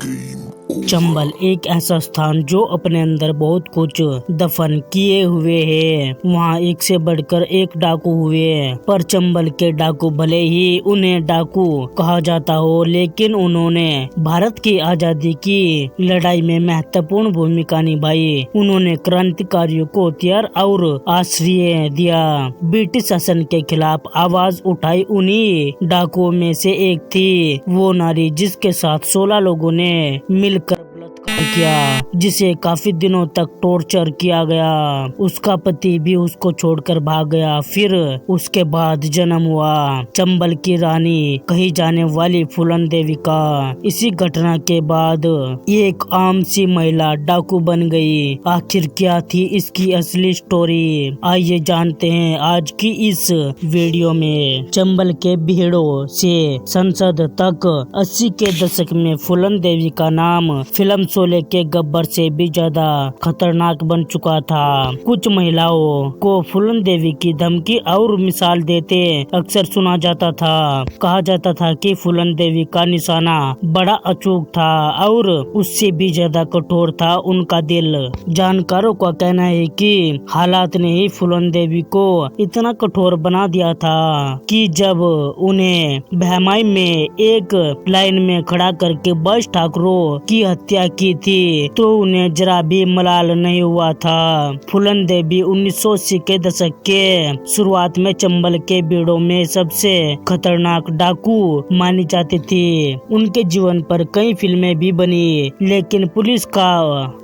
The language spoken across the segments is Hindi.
चंबल एक ऐसा स्थान जो अपने अंदर बहुत कुछ दफन किए हुए है। वहाँ एक से बढ़कर एक डाकू हुए, पर चंबल के डाकू भले ही उन्हें डाकू कहा जाता हो, लेकिन उन्होंने भारत की आजादी की लड़ाई में महत्वपूर्ण भूमिका निभाई। उन्होंने क्रांतिकारियों को हथियार और आश्रय दिया, ब्रिटिश शासन के खिलाफ आवाज उठाई। उन्हीं डाकुओं में से एक थी वो नारी जिसके साथ 16 लोगों ने मिलकर बलात्कार किया, जिसे काफी दिनों तक टॉर्चर किया गया। उसका पति भी उसको छोड़कर भाग गया। फिर उसके बाद जन्म हुआ चंबल की रानी कही जाने वाली फूलन देवी का। इसी घटना के बाद एक आम सी महिला डाकू बन गई। आखिर क्या थी इसकी असली स्टोरी, आइए जानते हैं आज की इस वीडियो में। चंबल के भीड़ों से संसद तक 80 के दशक में फूलन देवी का नाम फिल्म शोले के गब्बर से भी ज्यादा खतरनाक बन चुका था। कुछ महिलाओं को फूलन देवी की धमकी और मिसाल देते अक्सर सुना जाता था। कहा जाता था कि फूलन देवी का निशाना बड़ा अचूक था और उससे भी ज्यादा कठोर था उनका दिल। जानकारों का कहना है कि हालात ने ही फूलन देवी को इतना कठोर बना दिया था कि जब उन्हें बहमाई में एक लाइन में खड़ा करके 22 ठाकुरों की हत्या की थी तो उन्हें जरा भी मलाल नहीं हुआ था। फूलन देवी 1980 के दशक के शुरुआत में चंबल के भीड़ों में सबसे खतरनाक डाकू मानी जाती थी। उनके जीवन पर कई फिल्में भी बनी, लेकिन पुलिस का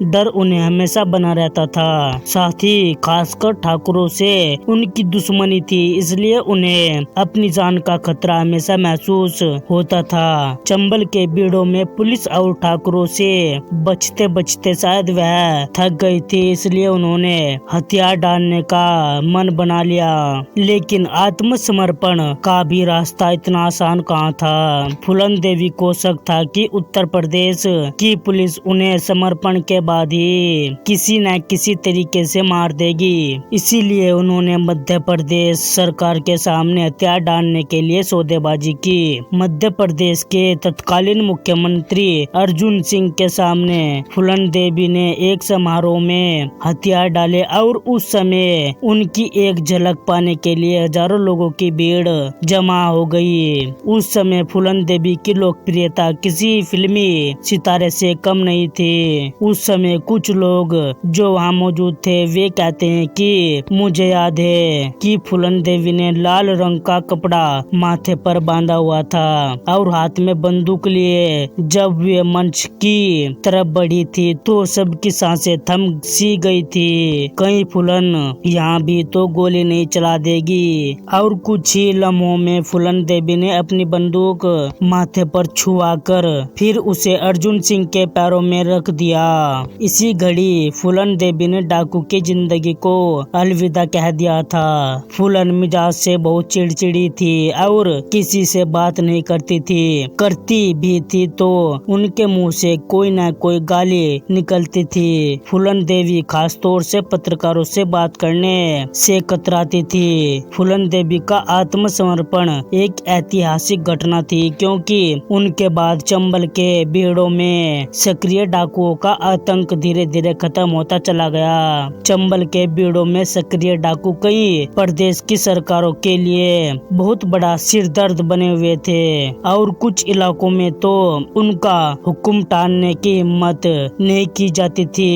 डर उन्हें हमेशा बना रहता था। साथ ही खासकर ठाकुरों से उनकी दुश्मनी थी, इसलिए उन्हें अपनी जान का खतरा हमेशा महसूस होता था। चंबल के भीड़ों में पुलिस और ठाकुरों से बचते बचते शायद वह थक गई थी, इसलिए उन्होंने हथियार डालने का मन बना लिया। लेकिन आत्मसमर्पण का भी रास्ता इतना आसान कहाँ था। फूलन देवी को शक था कि उत्तर प्रदेश की पुलिस उन्हें समर्पण के बाद ही किसी न किसी तरीके से मार देगी। इसीलिए उन्होंने मध्य प्रदेश सरकार के सामने हथियार डालने के लिए सौदेबाजी की। मध्य प्रदेश के तत्कालीन मुख्यमंत्री अर्जुन सिंह के सामने फूलन देवी ने एक समारोह में हथियार डाले और उस समय उनकी एक झलक पाने के लिए हजारों लोगों की भीड़ जमा हो गई। उस समय फूलन देवी की लोकप्रियता किसी फिल्मी सितारे से कम नहीं थी। उस समय कुछ लोग जो वहाँ मौजूद थे वे कहते हैं कि मुझे याद है कि फूलन देवी ने लाल रंग का कपड़ा माथे पर बांधा हुआ था और हाथ में बंदूक लिए जब वे मंच की तरफ बढ़ी थी तो सबकी सांसें थम सी गई थी। कहीं फूलन यहाँ भी तो गोली नहीं चला देगी। और कुछ ही लम्हों में फूलन देवी ने अपनी बंदूक माथे पर छुआकर फिर उसे अर्जुन सिंह के पैरों में रख दिया। इसी घड़ी फूलन देवी ने डाकू की जिंदगी को अलविदा कह दिया था। फूलन मिजाज से बहुत चिड़चिड़ी थी और किसी से बात नहीं करती थी। करती भी थी तो उनके मुंह से कोई न कोई गाली निकलती थी। फूलन देवी खास तौर से पत्रकारों से बात करने से कतराती थी। फूलन देवी का आत्मसमर्पण एक ऐतिहासिक घटना थी क्योंकि उनके बाद चंबल के भीड़ों में सक्रिय डाकुओं का आतंक धीरे धीरे खत्म होता चला गया। चंबल के भीड़ों में सक्रिय डाकू कई प्रदेश की सरकारों के लिए बहुत बड़ा सिरदर्द बने हुए थे और कुछ इलाकों में तो उनका हुक्म टालने की हिम्मत नहीं की जाती थी।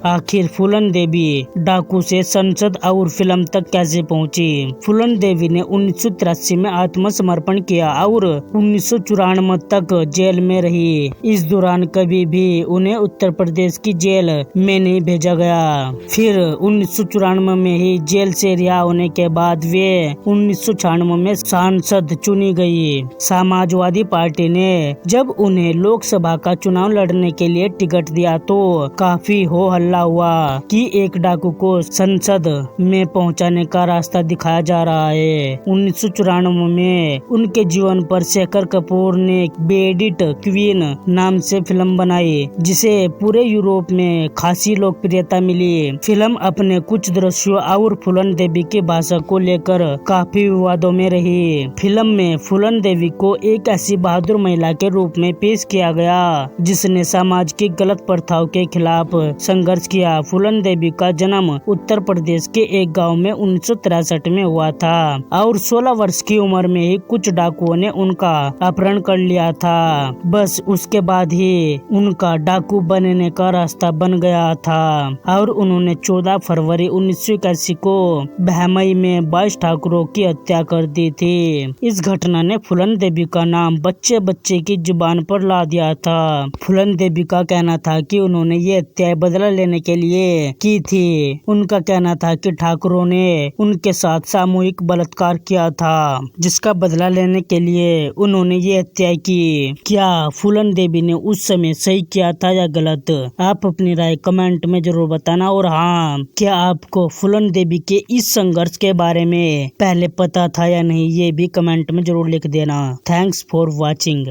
आखिर फूलन देवी डाकू से संसद और फिल्म तक कैसे पहुंची? फूलन देवी ने 1983 में आत्मसमर्पण किया और 1994 तक जेल में रही। इस दौरान कभी भी उन्हें उत्तर प्रदेश की जेल में नहीं भेजा गया। फिर 1994 में ही जेल से रिहा होने के बाद वे 1996 में सांसद चुनी गई। समाजवादी पार्टी ने जब उन्हें लोकसभा का चुनाव लड़ने के लिए टिकट दिया तो काफी हो हल्ला हुआ कि एक डाकू को संसद में पहुंचाने का रास्ता दिखाया जा रहा है। 1994 में उनके जीवन पर शेखर कपूर ने बेडिट क्वीन नाम से फिल्म बनाई, जिसे पूरे यूरोप में खासी लोकप्रियता मिली। फिल्म अपने कुछ दृश्यों और फूलन देवी की भाषा को लेकर काफी विवादों में रही। फिल्म में फूलन देवी को एक ऐसी बहादुर महिला के रूप में पेश किया गया जिसने समाज की गलत प्रथाओं के खिलाफ संघर्ष किया। फूलन देवी का जन्म उत्तर प्रदेश के एक गांव में 1963 में हुआ था और 16 वर्ष की उम्र में ही कुछ डाकुओं ने उनका अपहरण कर लिया था। बस उसके बाद ही उनका डाकू बनने का रास्ता बन गया था और उन्होंने 14 फरवरी 1981 को बहमई में 22 ठाकुरों की हत्या कर दी थी। इस घटना ने फूलन देवी का नाम बच्चे बच्चे की जुबान पर ला दिया था। फूलन देवी का कहना था कि उन्होंने ये हत्या बदला लेने के लिए की थी। उनका कहना था कि ठाकुरों ने उनके साथ सामूहिक बलात्कार किया था, जिसका बदला लेने के लिए उन्होंने ये हत्या की। क्या फूलन देवी ने उस समय सही किया था या गलत? आप अपनी राय कमेंट में जरूर बताना। और हाँ, क्या आपको फूलन देवी के इस संघर्ष के बारे में पहले पता था या नहीं, ये भी कमेंट में जरूर लिख देना। Thanks for watching.